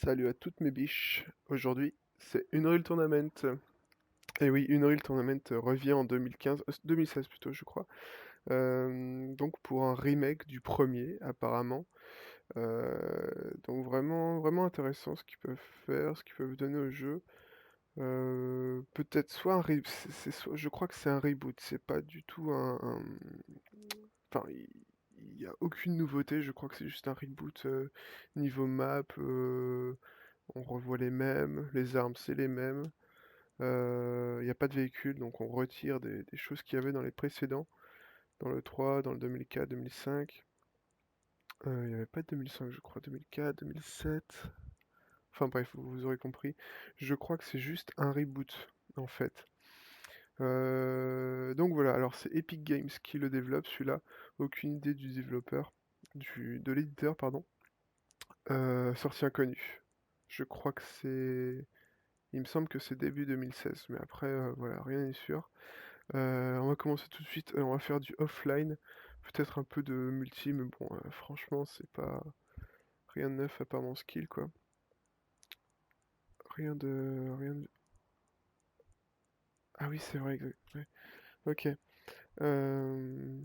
Salut à toutes mes biches. Aujourd'hui, c'est Unreal Tournament. Et oui, Unreal Tournament revient en 2015, 2016 plutôt, je crois. Donc pour un remake du premier, apparemment. Donc vraiment, vraiment intéressant ce qu'ils peuvent faire, ce qu'ils peuvent donner au jeu. Peut-être soit un je crois que c'est un reboot, c'est pas du tout enfin, il y a aucune nouveauté, je crois que c'est juste un reboot niveau map. On revoit les mêmes, les armes c'est les mêmes. Il n'y a pas de véhicule, donc on retire des choses qu'il y avait dans les précédents. Dans le 3, dans le 2004, 2005. Il n'y avait pas de 2005, je crois, 2004, 2007. Enfin bref, vous aurez compris. Je crois que c'est juste un reboot, en fait. Donc voilà, alors c'est Epic Games qui le développe, celui-là. Aucune idée du développeur, de l'éditeur, pardon. Sortie inconnue. Je crois que c'est... Il me semble que c'est début 2016, mais après, voilà, rien n'est sûr. On va commencer tout de suite, on va faire du offline, peut-être un peu de multi, mais bon, franchement, c'est pas rien de neuf à part mon skill, quoi. Rien de... Ah oui, c'est vrai, exact. Ouais. Ok. Euh,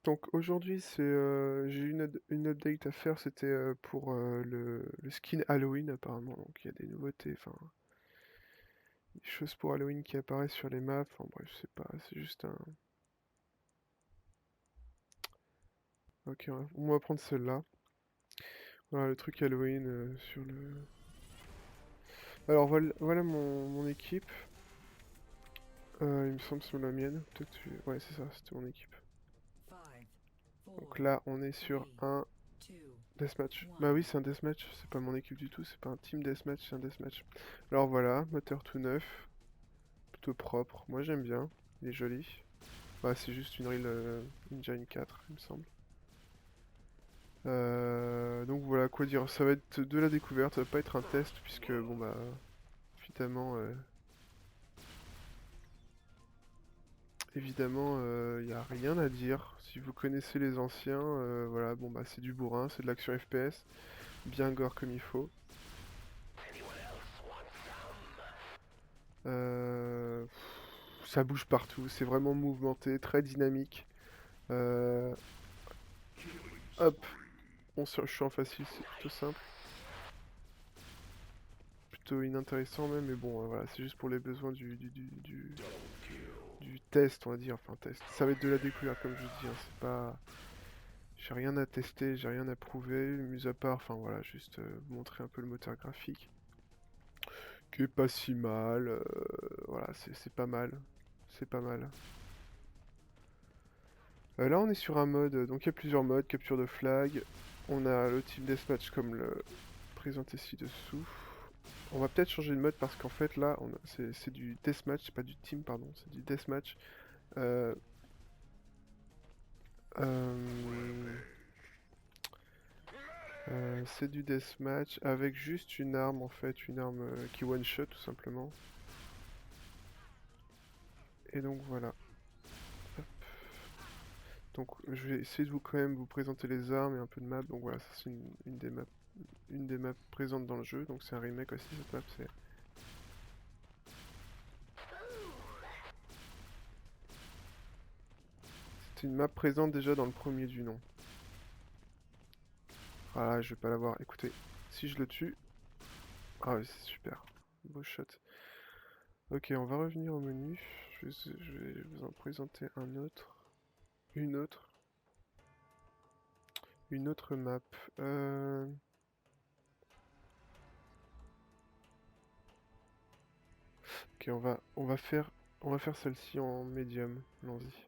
Donc aujourd'hui, j'ai une update à faire, c'était pour le skin Halloween, apparemment. Donc il y a des nouveautés, enfin, des choses pour Halloween qui apparaissent sur les maps. Enfin bref, je sais pas, c'est juste un... Ok, on va prendre celle-là. Voilà, le truc Halloween sur le... Alors voilà mon équipe. Il me semble que c'est la mienne. Peut-être ouais, c'est ça, c'était mon équipe. Donc là, on est sur un deathmatch. Bah oui, c'est un deathmatch, c'est pas mon équipe du tout, c'est pas un team deathmatch, c'est un deathmatch. Alors voilà, moteur tout neuf, plutôt propre. Moi j'aime bien, il est joli. Bah c'est juste une Unreal Engine 4, il me semble. Donc voilà, quoi dire, ça va être de la découverte, ça va pas être un test, puisque bon bah, évidemment, évidemment, il n'y a rien à dire. Si vous connaissez les anciens, voilà, bon bah c'est du bourrin, c'est de l'action FPS, bien gore comme il faut. Ça bouge partout, c'est vraiment mouvementé, très dynamique. Euh, Hop, je suis en facile, c'est plutôt simple. Plutôt inintéressant même, mais bon, voilà, c'est juste pour les besoins du test, on va dire. Enfin, test. Ça va être de la découverte, comme je dis, hein, c'est pas... J'ai rien à tester, j'ai rien à prouver, mis à part, enfin voilà, juste vous montrer un peu le moteur graphique, qui est pas si mal, voilà, c'est pas mal, c'est pas mal. Là on est sur un mode, donc il y a plusieurs modes, capture de flag, on a le type deathmatch comme le présenté ci-dessous. On va peut-être changer de mode parce qu'en fait là, c'est du deathmatch, c'est pas du team, pardon, c'est du deathmatch. Euh, euh, c'est du deathmatch avec juste une arme en fait, une arme qui one-shot tout simplement. Et donc voilà. Hop. Donc je vais essayer de vous quand même vous présenter les armes et un peu de map. Donc voilà, ça c'est une des maps présentes dans le jeu. Donc c'est un remake aussi cette map. C'est une map présente déjà dans le premier du nom. Voilà, je vais pas l'avoir. Écoutez, si je le tue, ah oui c'est super, beau shot. Ok, on va revenir au menu. Je vais vous en présenter un autre, une autre, une autre map. Euh, Ok, on va faire celle-ci en médium. Allons-y.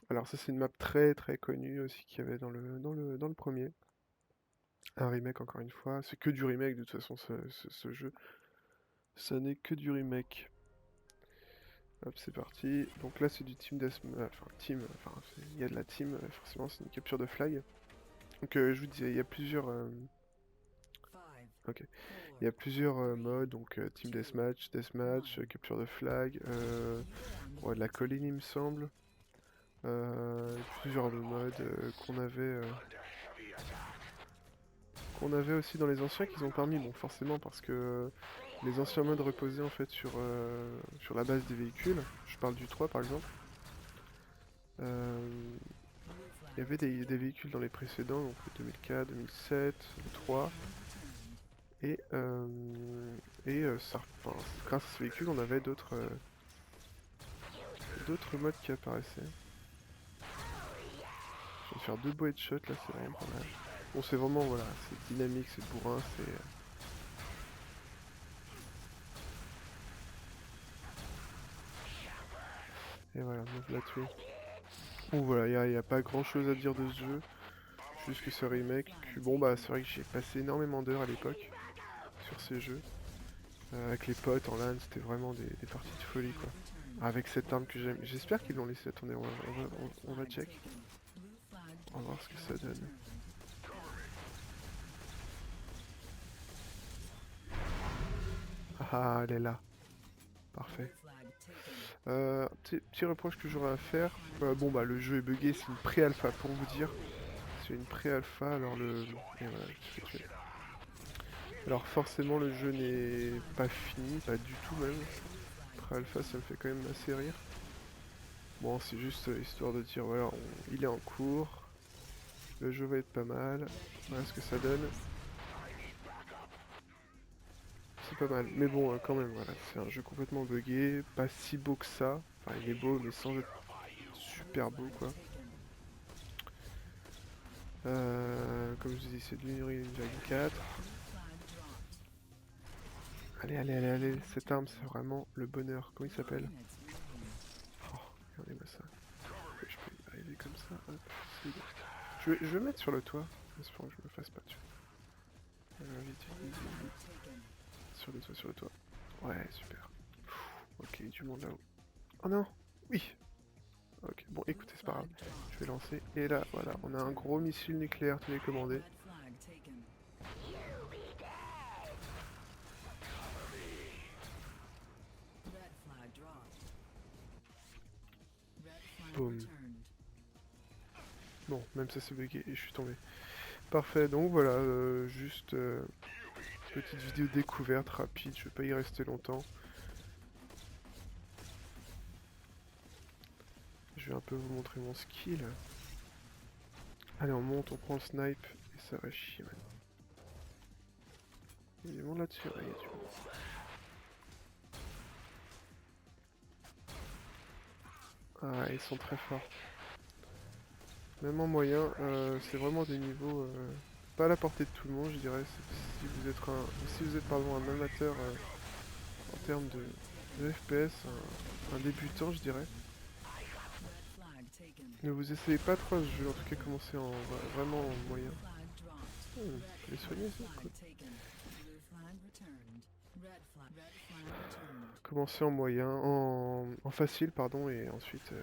Alors ça c'est une map très très connue aussi qu'il y avait dans le premier. Un remake encore une fois. C'est que du remake de toute façon ce jeu. Ça n'est que du remake. Hop, c'est parti. Donc là, c'est du team deathmatch. Enfin, team. Enfin, il y a de la team. Forcément, c'est une capture de flag. Donc, je vous disais, il y a plusieurs. Ok. Il y a plusieurs modes. Donc, team deathmatch, deathmatch, capture de flag. Ouais, de la colline, il me semble. Plusieurs modes qu'on avait aussi dans les anciens qu'ils ont pas mis, bon forcément parce que les anciens modes reposaient en fait sur la base des véhicules, je parle du 3 par exemple. Il y avait des véhicules dans les précédents, donc le 2004, 2007, le 3, et, enfin, grâce à ce véhicule on avait d'autres modes qui apparaissaient. Je vais faire 2 beaux headshots là, c'est vraiment pas mal. Bon c'est vraiment, voilà, c'est dynamique, c'est bourrin, c'est... Et voilà, on l'a tué. Bon voilà, il y a pas grand chose à dire de ce jeu, juste que ce remake, puis bon bah c'est vrai que j'ai passé énormément d'heures à l'époque sur ces jeux. Avec les potes en LAN, c'était vraiment des parties de folie quoi. Avec cette arme que j'aime. J'espère qu'ils l'ont laissé. Attendez, on va check. On va voir ce que ça donne. Ah, elle est là. Parfait. Petit reproche que j'aurais à faire. Bon bah le jeu est buggé, c'est une pré-alpha pour vous dire. C'est une pré-alpha, alors le... Et voilà, je me suis fait tuer. Alors forcément le jeu n'est pas fini, pas du tout même. Pré-alpha ça me fait quand même assez rire. Bon c'est juste histoire de dire voilà, il est en cours. Le jeu va être pas mal. Voilà ce que ça donne. C'est pas mal. Mais bon, quand même, voilà. C'est un jeu complètement buggé. Pas si beau que ça. Enfin, il est beau, mais sans être super beau, quoi. Comme je disais, c'est de l'Unreal Engine 4. Allez, allez, allez, allez. Cette arme, c'est vraiment le bonheur. Comment il s'appelle? Oh, regardez-moi ça. Je peux y arriver comme ça. Hop, je vais mettre sur le toit. J'espère que je me fasse pas tuer. Vite, vite, vite, vite. Sur le toit, sur le toit. Ouais, super. Ok, du monde là-haut. Oh non! Oui! Ok, bon écoutez, c'est pas grave. Je vais lancer. Et là, voilà, on a un gros missile nucléaire télécommandé. Boum. Bon, même ça c'est bugué et je suis tombé. Parfait, donc voilà, juste petite vidéo découverte rapide, je vais pas y rester longtemps. Je vais un peu vous montrer mon skill. Allez, on monte, on prend le snipe et ça va chier maintenant. Il y a du monde là-dessus, ouais, il y a du monde. Ah, ils sont très forts. Même en moyen, c'est vraiment des niveaux pas à la portée de tout le monde, je dirais. Si vous êtes pardon, un amateur en termes de FPS, un débutant, je dirais. Ne vous essayez pas trop à ce jeu, en tout cas commencez vraiment en moyen. Je l'ai soigné ça, cool. Commencez en moyen, en facile pardon, et ensuite,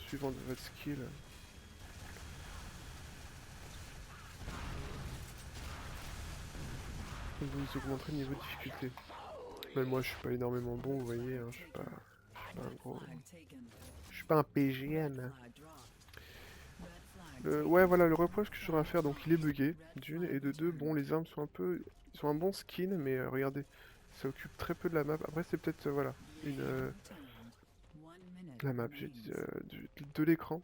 suivant de votre skill. Vous augmenterez le niveau de difficulté. Même moi je suis pas énormément bon, vous voyez, hein, je suis pas un gros... Je suis pas un PGM. Ouais voilà, le reproche que j'aurais à faire, donc il est bugué, d'une, et de deux, bon les armes sont un peu... Ils sont un bon skin, mais regardez, ça occupe très peu de la map. Après c'est peut-être, voilà, la map, j'ai dit, de l'écran.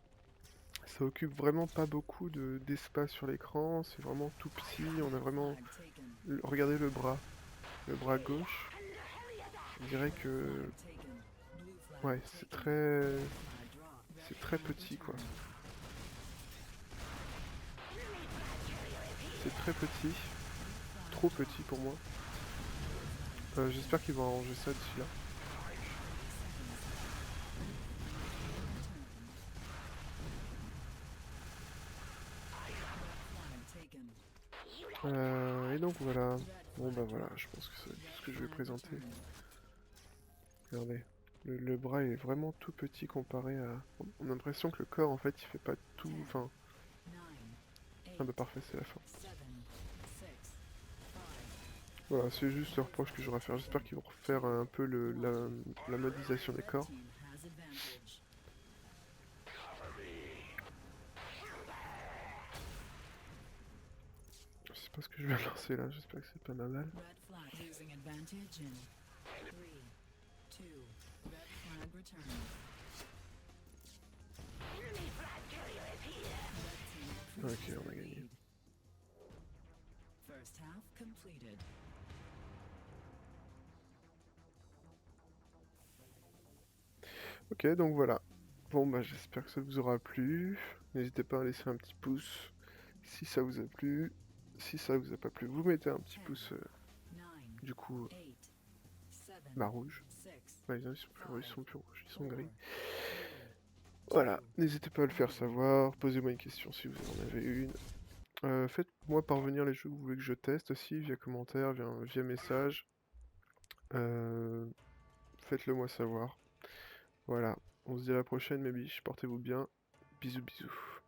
Ça occupe vraiment pas beaucoup d'espace sur l'écran, c'est vraiment tout petit, on a vraiment... Regardez le bras gauche, on dirait que... Ouais, c'est très petit quoi. C'est très petit, trop petit pour moi. J'espère qu'ils vont arranger ça d'ici là. Et donc voilà. Bon bah voilà, je pense que c'est tout ce que je vais présenter. Regardez, le bras est vraiment tout petit comparé à... On a l'impression que le corps en fait il fait pas tout... Enfin... Ah bah parfait, c'est la fin. Voilà, c'est juste le reproche que j'aurai à faire. J'espère qu'ils vont refaire un peu la modélisation des corps. pas ce que je vais lancer là, j'espère que c'est pas ma balle. Red flag losing advantage in 3, 2. Red flag returning. Red team Ok, on a gagné. lead. First half completed. Ok, donc voilà. Bon, bah j'espère que ça vous aura plu. N'hésitez pas à laisser un petit pouce si ça vous a plu. Si ça vous a pas plu, vous mettez un petit 10, pouce, 9, du coup, 8, 7, rouge. 6, Bah, ils sont plus rouges, ils sont plus rouges, ils sont 4, gris. 3, Voilà, n'hésitez pas à le faire savoir. Posez-moi une question si vous en avez une. Faites-moi parvenir les jeux que vous voulez que je teste aussi, via commentaire, via message. Faites-le moi savoir. Voilà, on se dit à la prochaine mes biches, portez-vous bien. Bisous bisous.